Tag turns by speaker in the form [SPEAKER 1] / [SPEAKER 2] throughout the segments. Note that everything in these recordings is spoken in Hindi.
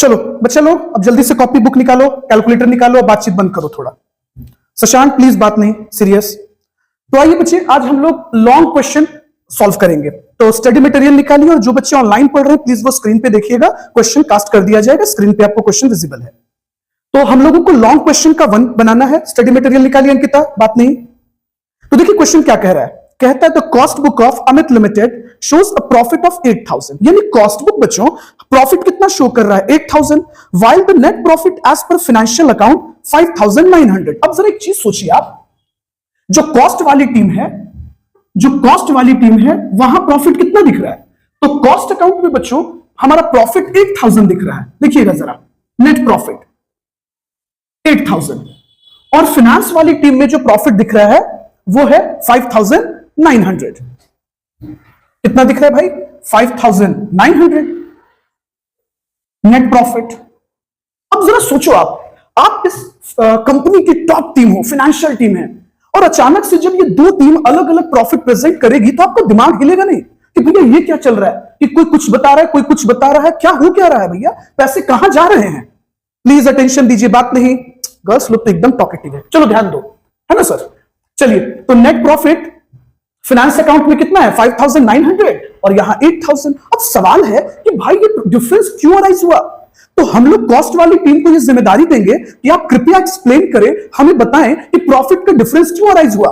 [SPEAKER 1] चलो बच्चा लोग अब जल्दी से कॉपी बुक निकालो, कैलकुलेटर निकालो, अब बातचीत बंद करो थोड़ा। शशांक प्लीज बात नहीं सीरियस। तो आइए बच्चे आज हम लोग लॉन्ग क्वेश्चन सॉल्व करेंगे। तो स्टडी मटेरियल निकालिए और जो बच्चे ऑनलाइन पढ़ रहे हैं प्लीज वो स्क्रीन पे देखिएगा, क्वेश्चन कास्ट कर दिया जाएगा, स्क्रीन पे आपको क्वेश्चन विजिबल है। तो हम लोगों को लॉन्ग क्वेश्चन का वन बनाना है। स्टडी मटेरियल निकालिए अंकिता, बात नहीं। तो देखिए क्वेश्चन क्या कह रहा है, कहता है the cost book of Amit limited shows a profit of 8000, यानी कॉस्ट बुक बच्चों प्रॉफिट कितना शो कर रहा है 8000, while the net profit as per financial account 5900। अब जरा एक चीज सोचिए आप, जो कॉस्ट वाली टीम है, जो कॉस्ट वाली टीम है वहां प्रॉफिट कितना दिख रहा है, तो कॉस्ट अकाउंट में बच्चों हमारा प्रॉफिट 8000 दिख रहा है। देखिएगा जरा, नेट प्रॉफिट 8000 और फाइनेंस वाली टीम में जो प्रॉफिट दिख रहा है वो है 5900। कितना दिख रहा है भाई 5900 नेट प्रॉफिट। अब जरा सोचो आप इस कंपनी की टॉप टीम हो, फाइनेंशियल टीम है, और अचानक से जब ये दो टीम अलग अलग प्रॉफिट प्रेजेंट करेगी तो आपका दिमाग हिलेगा नहीं कि भैया ये क्या चल रहा है, कि कोई कुछ बता रहा है, कोई कुछ बता रहा है, क्या हो क्या रहा है भैया, पैसे कहां जा रहे हैं। प्लीज अटेंशन दीजिए, बात नहीं। गर्ल्स लोग तो एकदम टॉकेटिव है, चलो ध्यान दो, है ना सर। चलिए तो नेट प्रॉफिट फाइनेंस अकाउंट में कितना है 5900 और यहां 8000। अब सवाल है कि भाई ये डिफरेंस क्यों अराइज हुआ। तो हम लोग कॉस्ट वाली टीम को ये जिम्मेदारी देंगे कि आप कृपया एक्सप्लेन करें, हमें बताएं कि प्रॉफिट का डिफरेंस क्यों अराइज हुआ।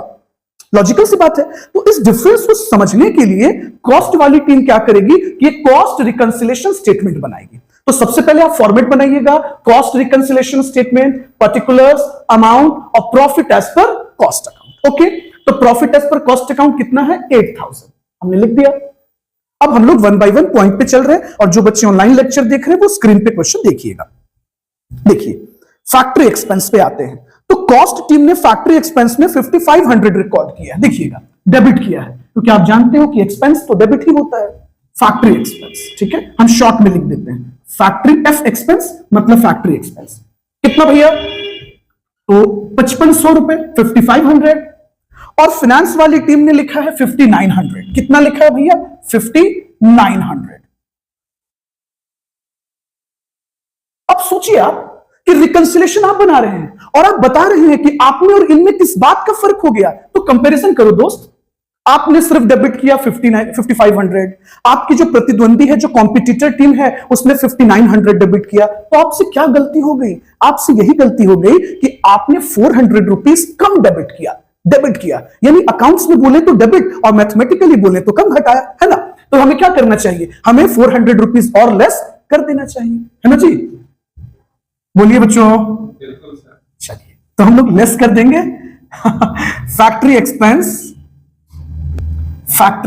[SPEAKER 1] लॉजिकल सी बात है। तो इस डिफरेंस को समझने के लिए कॉस्ट वाली टीम क्या करेगी कि ये कॉस्ट रिकंसिलिएशन स्टेटमेंट बनाएगी। तो सबसे पहले आप फॉर्मेट बनाइएगा, cost reconciliation statement, particulars, amount और profit as per cost account. Okay, तो profit as per cost account कितना है 8000, हमने लिख दिया। अब हम लोग वन बाय वन पॉइंट पे चल रहे हैं और जो बच्चे ऑनलाइन लेक्चर देख रहे हैं वो स्क्रीन पे क्वेश्चन देखिएगा। देखिए फैक्ट्री एक्सपेंस पे आते हैं। तो कॉस्ट टीम ने फैक्ट्री एक्सपेंस में 5500 रिकॉर्ड किया है, देखिएगा डेबिट किया है, क्योंकि आप जानते हो कि एक्सपेंस तो डेबिट ही होता है। फैक्ट्री एक्सपेंस, ठीक है, हम शॉर्ट में लिख देते हैं फैक्ट्री एफ एक्सपेंस, मतलब फैक्ट्री एक्सपेंस कितना भैया, तो 5500 रुपए 5500। और फाइनेंस वाली टीम ने लिखा है 5900। कितना लिखा है भैया 5900। अब सोचिए आप कि रिकंसिलिएशन आप बना रहे हैं और आप बता रहे हैं कि आप में और इनमें किस बात का फर्क हो गया। तो कंपैरिजन करो दोस्त, आपने सिर्फ डेबिट किया 5500, आपकी जो प्रतिद्वंदी है, जो कॉम्पिटिटर टीम है, उसने 5900 डेबिट किया। तो आपसे क्या गलती हो गई, आपसे यही गलती हो गई कि आपने 400 रुपीज कम डेबिट किया, यानी अकाउंट्स में बोले तो डेबिट और मैथमेटिकली बोले तो कम घटाया, है ना। तो हमें क्या करना चाहिए, हमें 400 रुपीज और लेस कर देना चाहिए, है ना जी। बोलिए बच्चों।
[SPEAKER 2] बिल्कुल सर।
[SPEAKER 1] चलिए तो हम लोग लेस कर देंगे। फैक्ट्री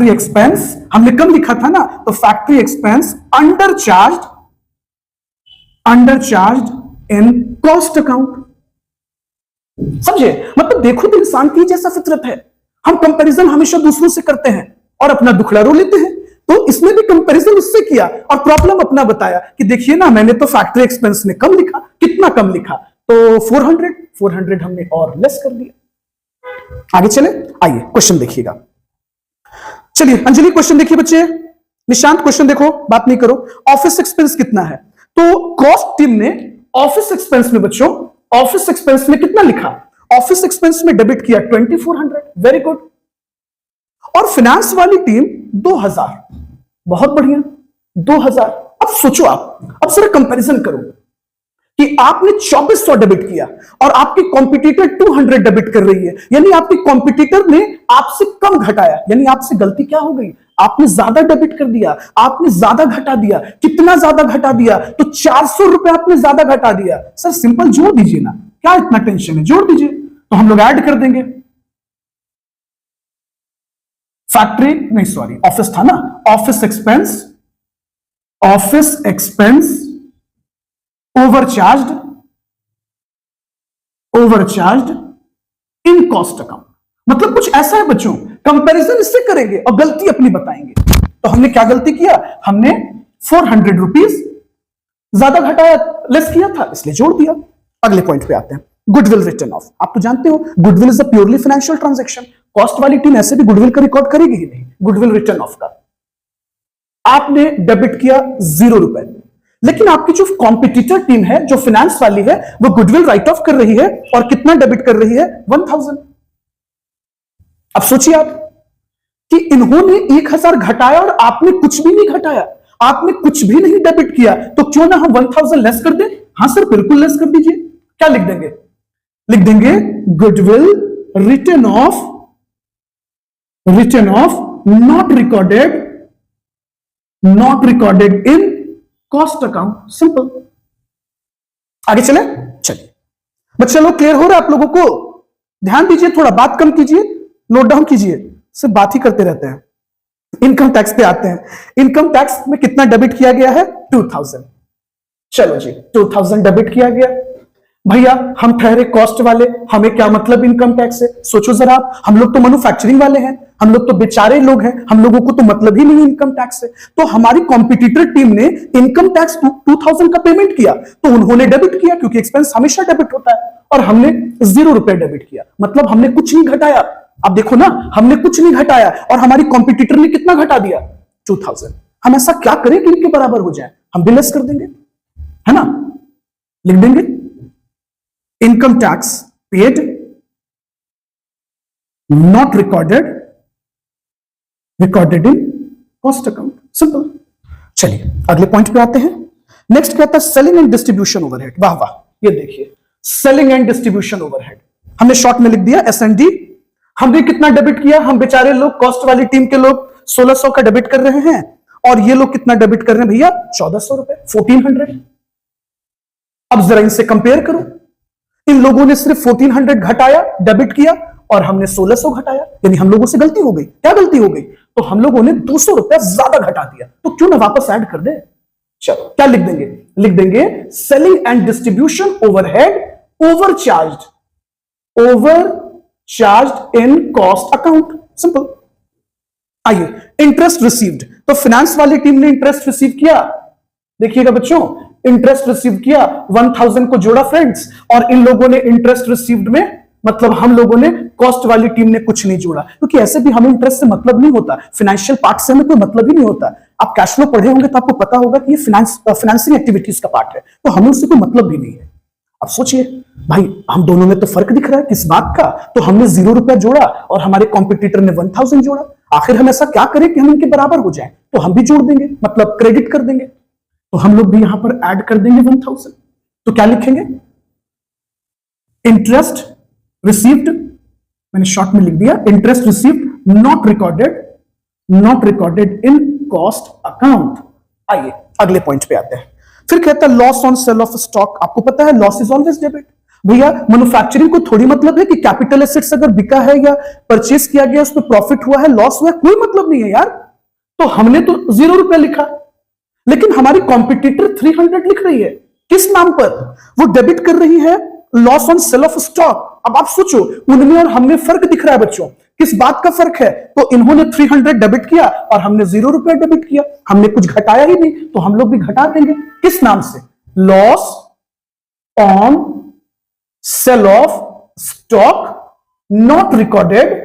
[SPEAKER 1] एक्सपेंस हमने कम लिखा था ना, तो factory expense under charge in cost account. समझे, मतलब देखो तो इंसान की जैसा फितरत है, हम कंपैरिजन हमेशा दूसरों से करते हैं और अपना दुखड़ा रो लेते हैं। तो इसमें भी कंपैरिजन उससे किया और प्रॉब्लम अपना बताया कि देखिए ना, मैंने तो फैक्ट्री एक्सपेंस में कम लिखा, कितना कम लिखा, तो 400 हमने और लेस कर दिया। आगे चले, आइए क्वेश्चन देखिएगा। चलिए अंजलि क्वेश्चन देखिए बच्चे, निशांत क्वेश्चन देखो, बात नहीं करो। ऑफिस एक्सपेंस कितना है, तो कॉस्ट टीम ने ऑफिस एक्सपेंस में बच्चों, ऑफिस एक्सपेंस में कितना लिखा, ऑफिस एक्सपेंस में डेबिट किया 2400, वेरी गुड। और फाइनेंस वाली टीम 2000, बहुत बढ़िया 2000। अब सोचो आप, अब जरा कंपैरिजन करो कि आपने 2400 डेबिट किया और आपकी कॉम्पिटिटर 200 डेबिट कर रही है, यानी आपकी कॉम्पिटिटर ने आपसे कम घटाया, यानी आपसे गलती क्या हो गई, आपने ज्यादा डेबिट कर दिया, आपने ज्यादा घटा दिया। कितना ज्यादा घटा दिया, तो 400 रुपए आपने ज्यादा घटा दिया। सर सिंपल जोड़ दीजिए ना, क्या इतना टेंशन है, जोड़ दीजिए। तो हम लोग ऐड कर देंगे, फैक्ट्री नहीं सॉरी ऑफिस था ना, office expense overcharged in cost account. मतलब कुछ ऐसा है बच्चों, कंपैरिजन इससे करेंगे और गलती अपनी बताएंगे। तो हमने क्या गलती किया, हमने 400 रुपीज ज्यादा घटाया, लेस किया था, इसलिए जोड़ दिया। अगले पॉइंट पे आते हैं, गुडविल रिटर्न ऑफ। आप तो जानते हो goodwill is a purely financial transaction, cost वाली टीम ऐसे भी गुडविल का रिकॉर्ड करेगी ही नहीं। गुडविल रिटर्न ऑफ का आपने डेबिट किया 0 रुपए, लेकिन आपकी जो कॉम्पिटिटर टीम है, जो फाइनेंस वाली है, वो गुडविल राइट ऑफ कर रही है और कितना डेबिट कर रही है? 1000। अब सोचिए आप कि इन्होंने 1000 घटाया और आपने कुछ भी नहीं घटाया, आपने कुछ भी नहीं डेबिट किया, तो क्यों ना हम 1000 लेस कर दें? हां सर, बिल्कुल लेस कर दीजिए। क्या लिख देंगे? लिख देंगे goodwill return of not recorded in cost account. Simple. आगे चले। चलिए बच्चे लोग, क्लियर हो रहा है आप लोगों को? ध्यान दीजिए, थोड़ा बात कम कीजिए, नोट डाउन कीजिए, सिर्फ बात ही करते रहते हैं। इनकम टैक्स पे आते हैं। इनकम टैक्स में कितना डेबिट किया गया है? 2000। चलो जी, 2000 डेबिट किया गया। भैया हम ठहरे कॉस्ट वाले, हमें क्या मतलब इनकम टैक्स से? सोचो जरा आप, हम लोग तो मैन्युफैक्चरिंग वाले हैं, हम लोग तो बेचारे लोग हैं, हम लोगों को तो मतलब ही नहीं इनकम टैक्स से। तो हमारी कॉम्पिटिटर टीम ने इनकम टैक्स 2000 का पेमेंट किया, तो उन्होंने डेबिट किया, क्योंकि एक्सपेंस हमेशा डेबिट होता है, और हमने 0 रुपए डेबिट किया, मतलब हमने कुछ नहीं घटाया। अब देखो ना, हमने कुछ नहीं घटाया और हमारी कॉम्पिटिटर ने कितना घटा दिया? 2000। हम ऐसा क्या करें कि इनके बराबर हो जाए? हम भी लेस कर देंगे, है ना? लिख देंगे income tax paid not recorded in cost account. Simple. चलिए अगले पॉइंट पे आते हैं। नेक्स्ट क्या था? Selling and distribution overhead. वाह वाह, ये देखिए, सेलिंग एंड डिस्ट्रीब्यूशन ओवरहेड हमने शॉर्ट में लिख दिया S&D। हमने कितना डेबिट किया? हम बेचारे लोग, कॉस्ट वाली टीम के लोग 1600 का डेबिट कर रहे हैं, और ये लोग कितना डेबिट कर रहे हैं भैया? 1400 रुपए, 1400। अब जरा इनसे कंपेयर करो। इन लोगों ने सिर्फ 1400 घटाया, डेबिट किया, और हमने 1600 घटाया, यानी हम लोगों से गलती हो गई। क्या गलती हो गई? तो हम लोगों ने 200 रुपया ज्यादा घटा दिया, तो क्यों ना वापस ऐड कर दे। चलो क्या लिख देंगे? लिख देंगे selling and distribution overhead overcharged in cost account. Simple. आइए, इंटरेस्ट रिसीव्ड। तो फाइनेंस वाली टीम ने इंटरेस्ट रिसीव किया, देखिएगा बच्चों, इंटरेस्ट रिसीव किया, 1000 को जोड़ा फ्रेंड्स, और इन लोगों ने इंटरेस्ट रिसीव्ड में, मतलब हम लोगों ने, कॉस्ट वाली टीम ने कुछ नहीं जोड़ा, क्योंकि ऐसे भी हमें इंटरेस्ट से मतलब नहीं होता, फाइनेंशियल पार्ट से हमें कोई मतलब ही नहीं होता। आप कैश फ्लो पढ़े होंगे तो आपको पता होगा कि ये फाइनेंसिंग एक्टिविटीज का पार्ट है, तो हमें उससे कोई मतलब भी नहीं है। अब सोचिए भाई, हम दोनों में तो फर्क दिख रहा है, किस बात का? तो हमने 0 रुपया जोड़ा और हमारे कॉम्पिटिटर ने 1000 जोड़ा। आखिर हम ऐसा क्या करें कि हम इनके बराबर हो जाएं? तो हम भी जोड़ देंगे, मतलब क्रेडिट कर देंगे। तो हम लोग भी यहां पर ऐड कर देंगे 1000। तो क्या लिखेंगे? इंटरेस्ट रिसीव्ड, मैंने शॉर्ट में लिख दिया, interest received not recorded in cost account. आइए अगले पॉइंट पे आते हैं। फिर कहता है loss on sale of stock. आपको पता है लॉस इज ऑलवेज डेबिट। भैया मैन्युफैक्चरिंग को थोड़ी मतलब है कि कैपिटल एसेट्स अगर बिका है या परचेज किया गया, उस पर प्रॉफिट हुआ है, लॉस हुआ है, कोई मतलब नहीं है यार। तो हमने तो 0 रुपया लिखा, लेकिन हमारी कॉम्पिटिटर 300 लिख रही है। किस नाम पर? वो डेबिट कर रही है loss on sale of stock. अब आप सोचो, उनमें और हमने फर्क दिख रहा है बच्चों। किस बात का फर्क है? तो इन्होंने 300 डेबिट किया और हमने 0 रुपया डेबिट किया, हमने कुछ घटाया ही नहीं, तो हम लोग भी घटा देंगे। किस नाम से? Loss on sale of stock not recorded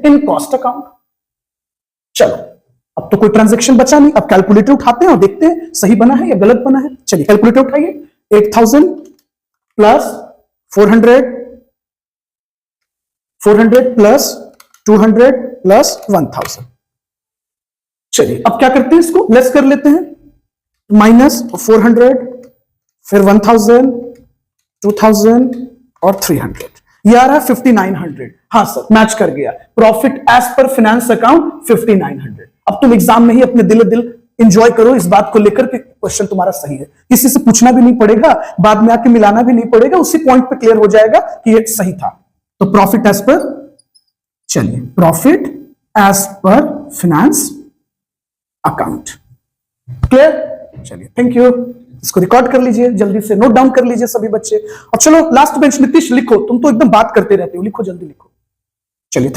[SPEAKER 1] in cost account. चलो अब तो कोई ट्रांजैक्शन बचा नहीं, अब कैलकुलेटर उठाते हैं और देखते हैं सही बना है या गलत बना है। चलिए कैलकुलेटर उठाइए। 8000 प्लस 400 प्लस 200 प्लस 1000। चलिए अब क्या करते हैं, इसको लेस कर लेते हैं। माइनस 400, फिर 1000, 2000 और 300, ये आ रहा है 5900। हाँ सर, मैच कर गया। Profit as per finance account 5900। अब तुम एग्जाम में ही अपने दिल एंजॉय करो इस बात को लेकर के क्वेश्चन तुम्हारा सही है, किसी से पूछना भी नहीं पड़ेगा, बाद में आके मिलाना भी नहीं पड़ेगा, उसी पॉइंट पे क्लियर हो जाएगा कि ये सही था। तो प्रॉफिट एज पर, चलिए profit as per finance account. Clear? चलिए थैंक यू। इसको रिकॉर्ड कर लीजिए, जल्दी से नोट डाउन कर लीजिए सभी बच्चे। और चलो लास्ट बेंच नीतीश लिखो, तुम तो एकदम बात करते रहते हो, लिखो जल्दी लिखो। चलिए थैंक यू।